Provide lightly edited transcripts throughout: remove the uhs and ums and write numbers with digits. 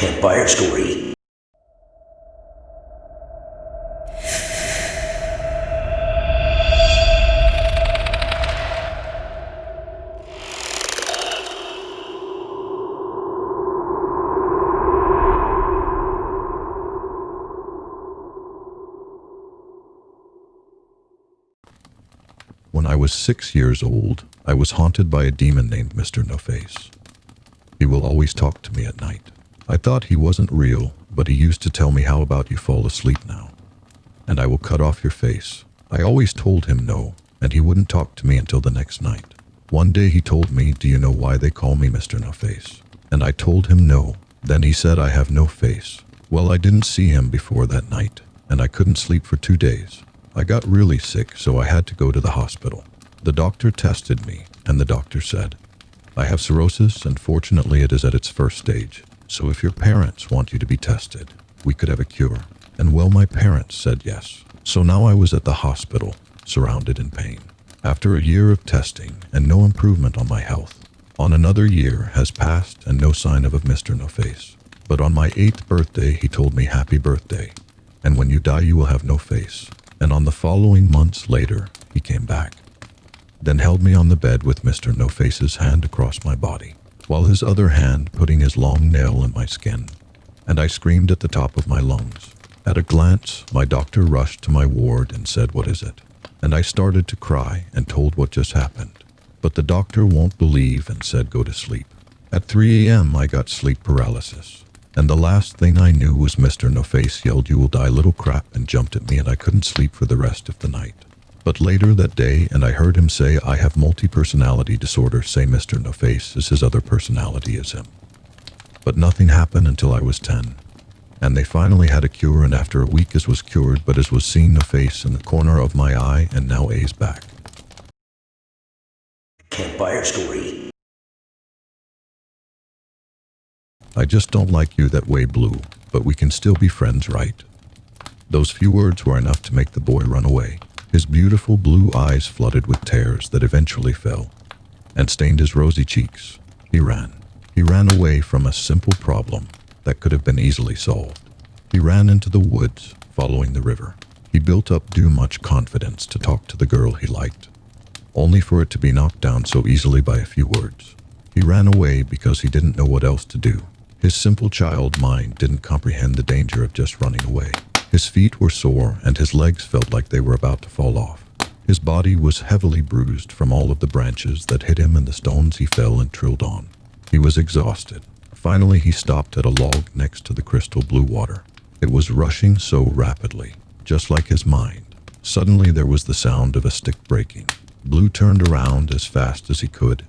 Campfire Story. When I was 6 years old, I was haunted by a demon named Mr. No-Face. He will always talk to me at night. I thought he wasn't real, but he used to tell me, how about you fall asleep now, and I will cut off your face. I always told him no, and he wouldn't talk to me until the next night. One day he told me, do you know why they call me Mr. No-Face? And I told him no. Then he said, I have no face. Well, I didn't see him before that night, and I couldn't sleep for 2 days. I got really sick, so I had to go to the hospital. The doctor tested me, and the doctor said, I have cirrhosis, and fortunately it is at its first stage. So if your parents want you to be tested, we could have a cure. And well, my parents said yes. So now I was at the hospital, surrounded in pain. After a year of testing and no improvement on my health. On another year has passed and no sign of Mr. No-Face. But on my 8th birthday, he told me, happy birthday. And when you die, you will have no face. And on the following months later, he came back. Then held me on the bed with Mr. No-Face's hand across my body, while his other hand putting his long nail in my skin. And I screamed at the top of my lungs. At a glance, my doctor rushed to my ward and said, what is it? And I started to cry and told what just happened. But the doctor won't believe and said, go to sleep. At 3 a.m. I got sleep paralysis. And the last thing I knew was Mr. No-Face yelled, you will die, little crap, and jumped at me, and I couldn't sleep for the rest of the night. But later that day, and I heard him say, I have multi-personality disorder, say Mr. No-Face is his other personality is him. But nothing happened until I was 10. And they finally had a cure, and after a week as was cured, but as was seen No-Face in the corner of my eye, and now A's back. Campfire Story. I just don't like you that way, Blue, but we can still be friends, right? Those few words were enough to make the boy run away. His beautiful blue eyes flooded with tears that eventually fell and stained his rosy cheeks. He ran. He ran away from a simple problem that could have been easily solved. He ran into the woods, following the river. He built up too much confidence to talk to the girl he liked, only for it to be knocked down so easily by a few words. He ran away because he didn't know what else to do. His simple child mind didn't comprehend the danger of just running away. His feet were sore and his legs felt like they were about to fall off. His body was heavily bruised from all of the branches that hit him and the stones he fell and trilled on. He was exhausted. Finally, he stopped at a log next to the crystal blue water. It was rushing so rapidly, just like his mind. Suddenly, there was the sound of a stick breaking. Blue turned around as fast as he could,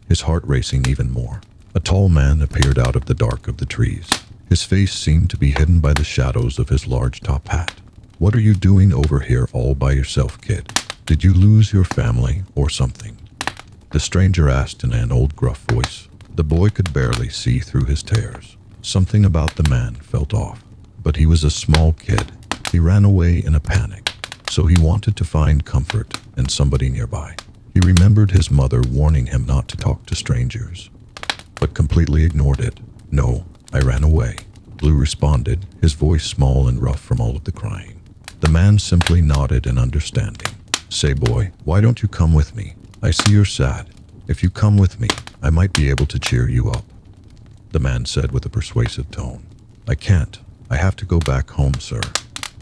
his heart racing even more. A tall man appeared out of the dark of the trees. His face seemed to be hidden by the shadows of his large top hat. What are you doing over here all by yourself, kid? Did you lose your family or something? The stranger asked in an old gruff voice. The boy could barely see through his tears. Something about the man felt off, but he was a small kid. He ran away in a panic, so he wanted to find comfort in somebody nearby. He remembered his mother warning him not to talk to strangers, but completely ignored it. No, I ran away, Blue responded, his voice small and rough from all of the crying. The man simply nodded in understanding. Say, boy, why don't you come with me? I see you're sad. If you come with me, I might be able to cheer you up, the man said with a persuasive tone. I can't. I have to go back home, sir,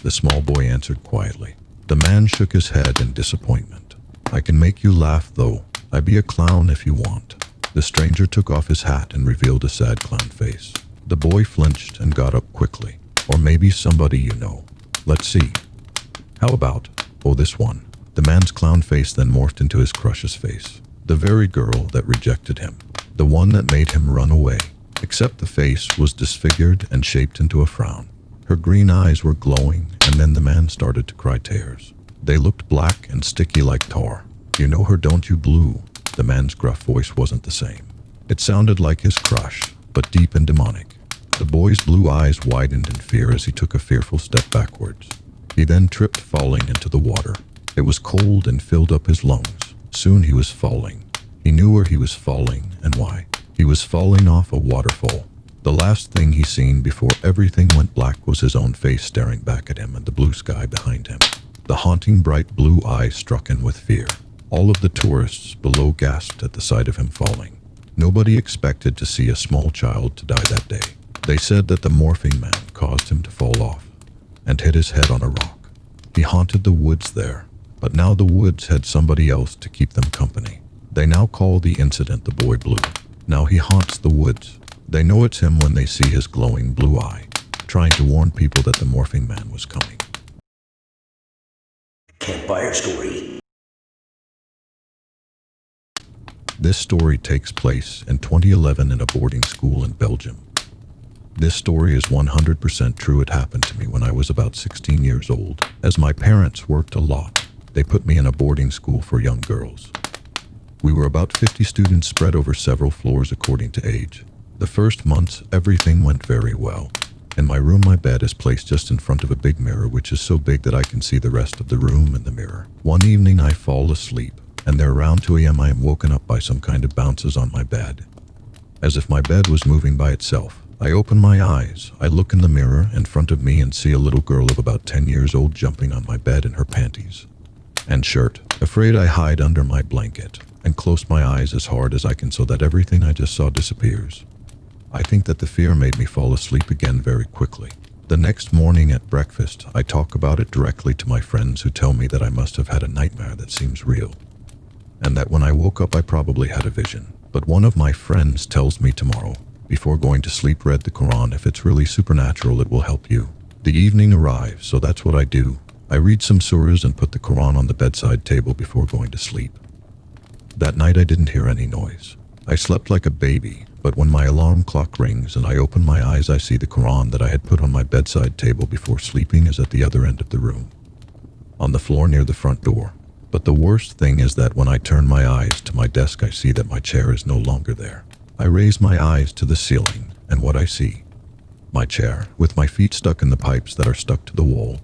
the small boy answered quietly. The man shook his head in disappointment. I can make you laugh, though. I be a clown if you want. The stranger took off his hat and revealed a sad clown face. The boy flinched and got up quickly. Or maybe somebody you know. Let's see. How about, oh, this one. The man's clown face then morphed into his crush's face. The very girl that rejected him. The one that made him run away. Except the face was disfigured and shaped into a frown. Her green eyes were glowing, and then the man started to cry tears. They looked black and sticky like tar. You know her, don't you, Blue? The man's gruff voice wasn't the same. It sounded like his crush, but deep and demonic. The boy's blue eyes widened in fear as he took a fearful step backwards. He then tripped, falling into the water. It was cold and filled up his lungs. Soon he was falling. He knew where he was falling and why. He was falling off a waterfall. The last thing he seen before everything went black was his own face staring back at him and the blue sky behind him. The haunting bright blue eyes struck him with fear. All of the tourists below gasped at the sight of him falling. Nobody expected to see a small child to die that day. They said that the morphing man caused him to fall off and hit his head on a rock. He haunted the woods there, but now the woods had somebody else to keep them company. They now call the incident the Boy Blue. Now he haunts the woods. They know it's him when they see his glowing blue eye, trying to warn people that the morphing man was coming. Campfire Story. This story takes place in 2011 in a boarding school in Belgium. This story is 100% true. It happened to me when I was about 16 years old. As my parents worked a lot, they put me in a boarding school for young girls. We were about 50 students spread over several floors according to age. The first months, everything went very well. In my room, my bed is placed just in front of a big mirror, which is so big that I can see the rest of the room in the mirror. One evening, I fall asleep, and there around 2 a.m. I am woken up by some kind of bounces on my bed. As if my bed was moving by itself. I open my eyes, I look in the mirror in front of me and see a little girl of about 10 years old jumping on my bed in her panties and shirt. Afraid, I hide under my blanket and close my eyes as hard as I can so that everything I just saw disappears. I think that the fear made me fall asleep again very quickly. The next morning at breakfast, I talk about it directly to my friends, who tell me that I must have had a nightmare that seems real, and that when I woke up I probably had a vision. But one of my friends tells me tomorrow, before going to sleep, read the Quran. If it's really supernatural, it will help you. The evening arrives, so that's what I do. I read some surahs and put the Quran on the bedside table before going to sleep. That night I didn't hear any noise. I slept like a baby, but when my alarm clock rings and I open my eyes, I see the Quran that I had put on my bedside table before sleeping is at the other end of the room, on the floor near the front door. But the worst thing is that when I turn my eyes to my desk, I see that my chair is no longer there. I raise my eyes to the ceiling, and what I see? My chair, with my feet stuck in the pipes that are stuck to the wall.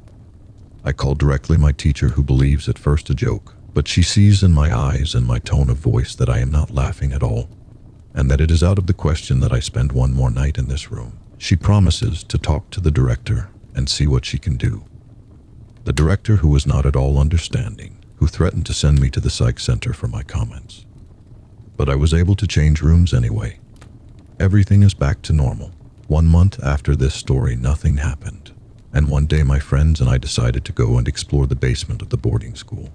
I call directly my teacher, who believes at first a joke, but she sees in my eyes and my tone of voice that I am not laughing at all, and that it is out of the question that I spend one more night in this room. She promises to talk to the director and see what she can do. The director, who was not at all understanding, who threatened to send me to the psych center for my comments. But I was able to change rooms anyway. Everything is back to normal. 1 month after this story, nothing happened. And one day my friends and I decided to go and explore the basement of the boarding school,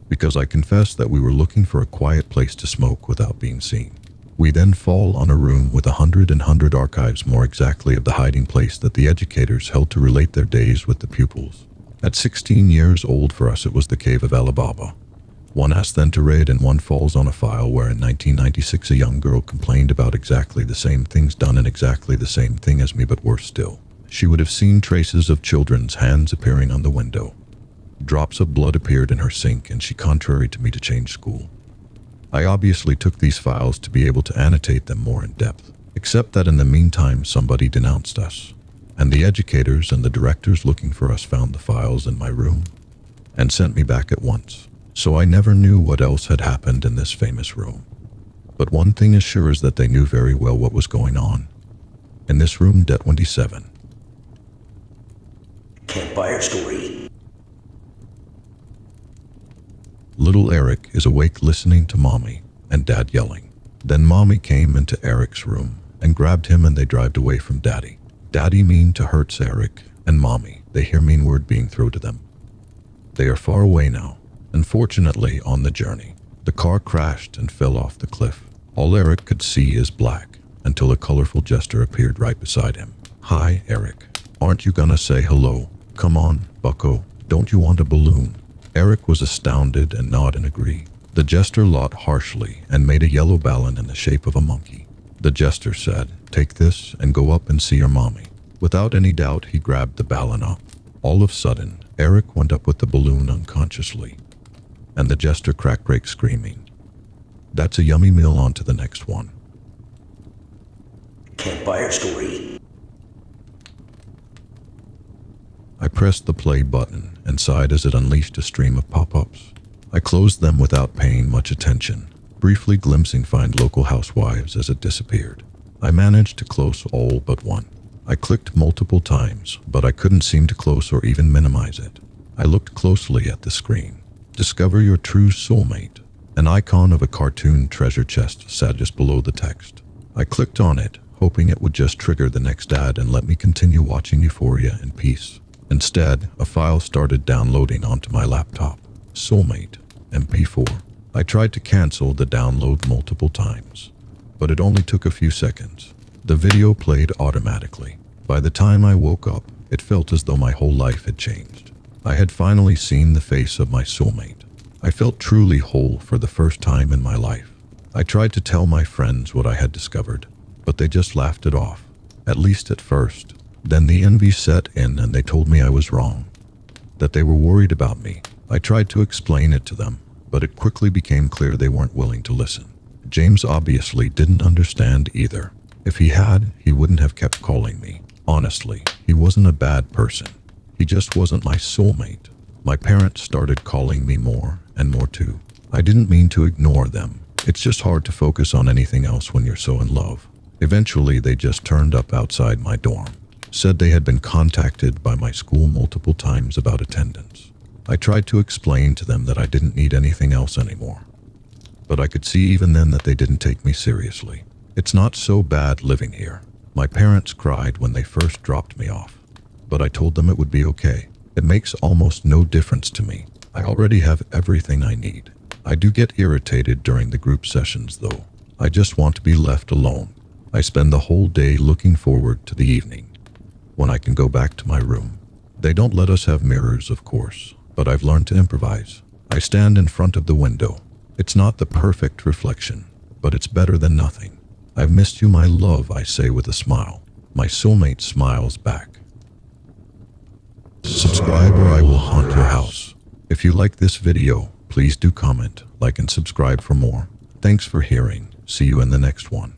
because I confessed that we were looking for a quiet place to smoke without being seen. We then fall on a room with 100 archives, more exactly of the hiding place that the educators held to relate their days with the pupils. At 16 years old, for us it was the cave of Ali Baba. One asks then to read, and one falls on a file where in 1996 a young girl complained about exactly the same things done in exactly the same thing as me, but worse still. She would have seen traces of children's hands appearing on the window. Drops of blood appeared in her sink, and she contrary to me to change school. I obviously took these files to be able to annotate them more in depth, except that in the meantime somebody denounced us, and the educators and the directors looking for us found the files in my room and sent me back at once. So I never knew what else had happened in this famous room. But one thing is sure, is that they knew very well what was going on in this room, Det-27. Campfire Story. Little Eric is awake listening to Mommy and Dad yelling. Then Mommy came into Eric's room and grabbed him, and they drived away from Daddy. Daddy mean to hurts Eric, and Mommy, they hear mean word being thrown to them. They are far away now. Unfortunately, on the journey, the car crashed and fell off the cliff. All Eric could see is black, until a colorful jester appeared right beside him. "Hi, Eric. Aren't you gonna say hello? Come on, bucko. Don't you want a balloon?" Eric was astounded and nod and agree. The jester laughed harshly and made a yellow balloon in the shape of a monkey. The jester said, "Take this and go up and see your mommy." Without any doubt, he grabbed the balloon up. All of a sudden, Eric went up with the balloon unconsciously, and the jester cracked break screaming. "That's a yummy meal, on to the next one." Campfire Story. I pressed the play button and sighed as it unleashed a stream of pop-ups. I closed them without paying much attention, briefly glimpsing fine local housewives as it disappeared. I managed to close all but one. I clicked multiple times, but I couldn't seem to close or even minimize it. I looked closely at the screen. Discover your true soulmate. An icon of a cartoon treasure chest sat just below the text. I clicked on it, hoping it would just trigger the next ad and let me continue watching Euphoria in peace. Instead, a file started downloading onto my laptop. Soulmate, MP4. I tried to cancel the download multiple times, but it only took a few seconds. The video played automatically. By the time I woke up, it felt as though my whole life had changed. I had finally seen the face of my soulmate. I felt truly whole for the first time in my life. I tried to tell my friends what I had discovered, but they just laughed it off, at least at first. Then the envy set in and they told me I was wrong, that they were worried about me. I tried to explain it to them, but it quickly became clear they weren't willing to listen. James obviously didn't understand either. If he had, he wouldn't have kept calling me. Honestly, he wasn't a bad person. He just wasn't my soulmate. My parents started calling me more and more too. I didn't mean to ignore them. It's just hard to focus on anything else when you're so in love. Eventually, they just turned up outside my dorm. Said they had been contacted by my school multiple times about attendance. I tried to explain to them that I didn't need anything else anymore, but I could see even then that they didn't take me seriously. It's not so bad living here. My parents cried when they first dropped me off, but I told them it would be okay. It makes almost no difference to me. I already have everything I need. I do get irritated during the group sessions though. I just want to be left alone. I spend the whole day looking forward to the evening, when I can go back to my room. They don't let us have mirrors, of course, but I've learned to improvise. I stand in front of the window. It's not the perfect reflection, but it's better than nothing. I've missed you, my love, I say with a smile. My soulmate smiles back. Subscribe or I will haunt your house. If you like this video, please do comment, like, and subscribe for more. Thanks for hearing. See you in the next one.